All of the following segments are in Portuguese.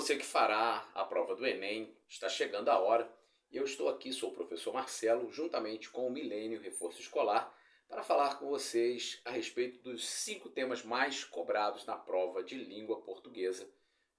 Você que fará a prova do Enem, está chegando a hora. Eu estou aqui, sou o professor Marcelo, juntamente com o Milênio Reforço Escolar, para falar com vocês a respeito dos 5 temas mais cobrados na prova de língua portuguesa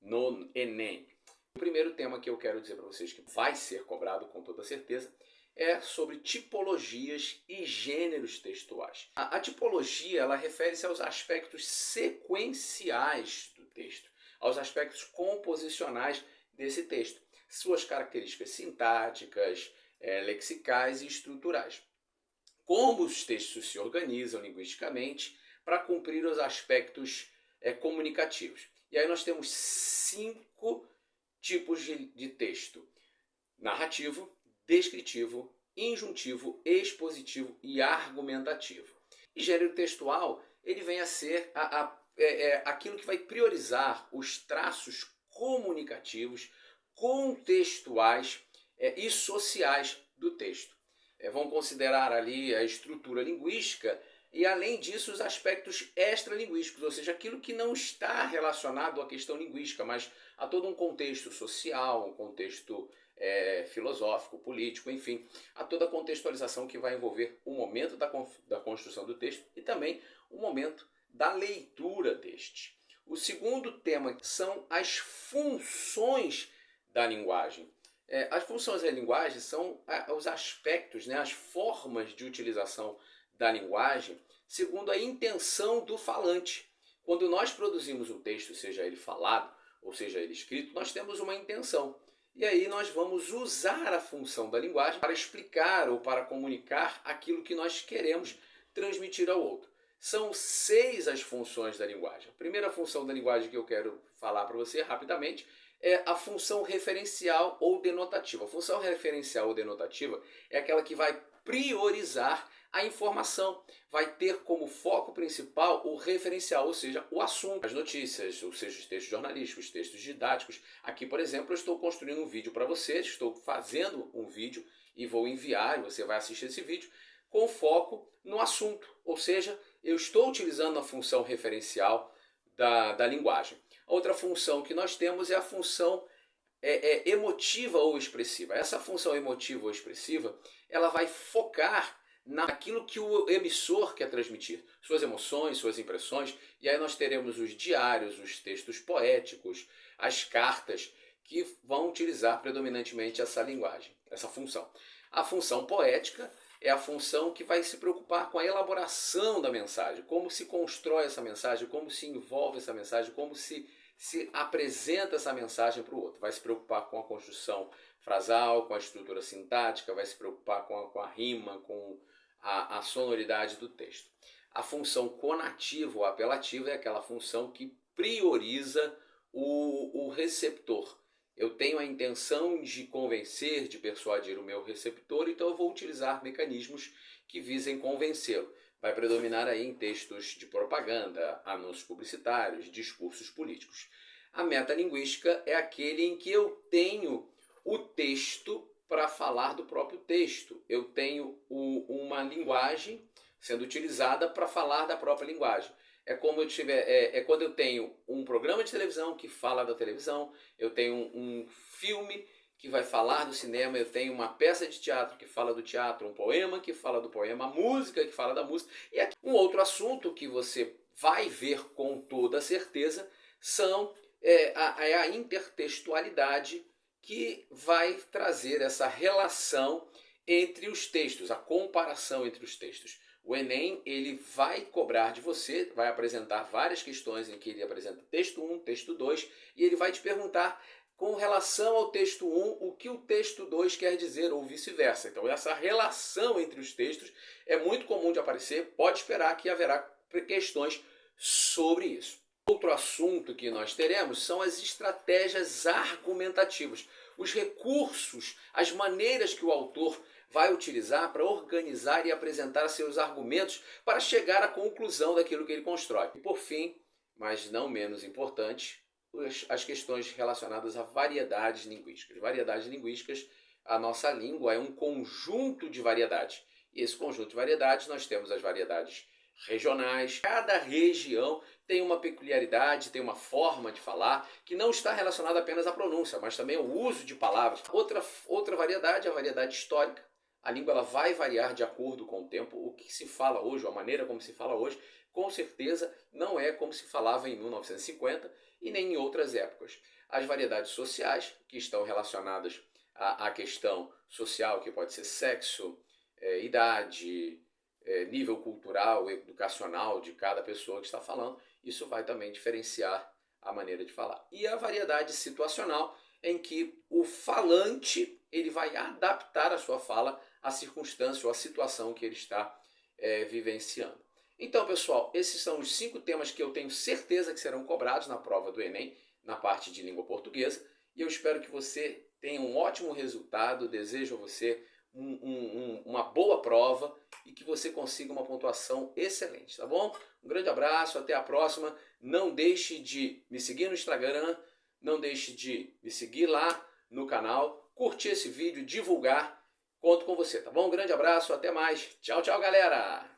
no Enem. O primeiro tema que eu quero dizer para vocês que vai ser cobrado com toda certeza é sobre tipologias e gêneros textuais. A tipologia, ela refere-se aos aspectos sequenciais do texto, aos aspectos composicionais desse texto, suas características sintáticas, lexicais e estruturais. Como os textos se organizam linguisticamente para cumprir os aspectos comunicativos. E aí nós temos 5 tipos de texto: narrativo, descritivo, injuntivo, expositivo e argumentativo. E gênero textual, ele vem a ser aquilo que vai priorizar os traços comunicativos, contextuais e sociais do texto. Vão considerar ali a estrutura linguística e, além disso, os aspectos extralinguísticos, ou seja, aquilo que não está relacionado à questão linguística, mas a todo um contexto social, um contexto filosófico, político, enfim, a toda a contextualização que vai envolver o momento da construção do texto e também o momento da leitura deste. O segundo tema são as funções da linguagem. As funções da linguagem são os aspectos, as formas de utilização da linguagem segundo a intenção do falante. Quando nós produzimos um texto, seja ele falado ou seja ele escrito, nós temos uma intenção. E aí nós vamos usar a função da linguagem para explicar ou para comunicar aquilo que nós queremos transmitir ao outro. São 6 as funções da linguagem. A primeira função da linguagem que eu quero falar para você rapidamente é a função referencial ou denotativa. A função referencial ou denotativa é aquela que vai priorizar a informação, vai ter como foco principal o referencial, ou seja, o assunto, as notícias, ou seja, os textos jornalísticos, os textos didáticos. Aqui, por exemplo, eu estou construindo um vídeo para vocês, estou fazendo um vídeo e vou enviar, e você vai assistir esse vídeo, com foco no assunto, ou seja, eu estou utilizando a função referencial da linguagem. Outra função que nós temos é a função emotiva ou expressiva. Essa função emotiva ou expressiva, ela vai focar naquilo que o emissor quer transmitir, suas emoções, suas impressões, e aí nós teremos os diários, os textos poéticos, as cartas, que vão utilizar predominantemente essa linguagem, essa função. A função poética é a função que vai se preocupar com a elaboração da mensagem, como se constrói essa mensagem, como se envolve essa mensagem, como se apresenta essa mensagem para o outro. Vai se preocupar com a construção frasal, com a estrutura sintática, vai se preocupar com a rima, com a sonoridade do texto. A função conativa ou apelativa é aquela função que prioriza o receptor. Eu tenho a intenção de convencer, de persuadir o meu receptor, então eu vou utilizar mecanismos que visem convencê-lo. Vai predominar aí em textos de propaganda, anúncios publicitários, discursos políticos. A metalinguística é aquele em que eu tenho o texto para falar do próprio texto. Eu tenho uma linguagem sendo utilizada para falar da própria linguagem. É como quando eu tenho um programa de televisão que fala da televisão, eu tenho um filme que vai falar do cinema, eu tenho uma peça de teatro que fala do teatro, um poema que fala do poema, a música que fala da música. E aqui, um outro assunto que você vai ver com toda certeza é a intertextualidade, que vai trazer essa relação entre os textos, a comparação entre os textos. O Enem, ele vai cobrar de você, vai apresentar várias questões em que ele apresenta texto 1, texto 2, e ele vai te perguntar com relação ao texto 1 o que o texto 2 quer dizer, ou vice-versa. Então essa relação entre os textos é muito comum de aparecer, pode esperar que haverá questões sobre isso. Outro assunto que nós teremos são as estratégias argumentativas, os recursos, as maneiras que o autor vai utilizar para organizar e apresentar seus argumentos para chegar à conclusão daquilo que ele constrói. E por fim, mas não menos importante, as questões relacionadas a variedades linguísticas. Variedades linguísticas, a nossa língua é um conjunto de variedades. E esse conjunto de variedades, nós temos as variedades regionais. Cada região tem uma peculiaridade, tem uma forma de falar que não está relacionada apenas à pronúncia, mas também ao uso de palavras. Outra variedade é a variedade histórica. A língua ela vai variar de acordo com o tempo. O que se fala hoje, a maneira como se fala hoje, com certeza não é como se falava em 1950 e nem em outras épocas. As variedades sociais, que estão relacionadas à questão social, que pode ser sexo, idade, nível cultural, educacional de cada pessoa que está falando, isso vai também diferenciar a maneira de falar. E a variedade situacional, em que o falante ele vai adaptar a sua fala à circunstância ou à situação que ele está vivenciando. Então, pessoal, esses são os 5 temas que eu tenho certeza que serão cobrados na prova do Enem, na parte de língua portuguesa, e eu espero que você tenha um ótimo resultado, desejo a você uma boa prova e que você consiga uma pontuação excelente, tá bom? Um grande abraço, até a próxima. Não deixe de me seguir no Instagram, não deixe de me seguir lá no canal, curtir esse vídeo, divulgar. Conto com você, tá bom? Um grande abraço, até mais. Tchau, tchau, galera!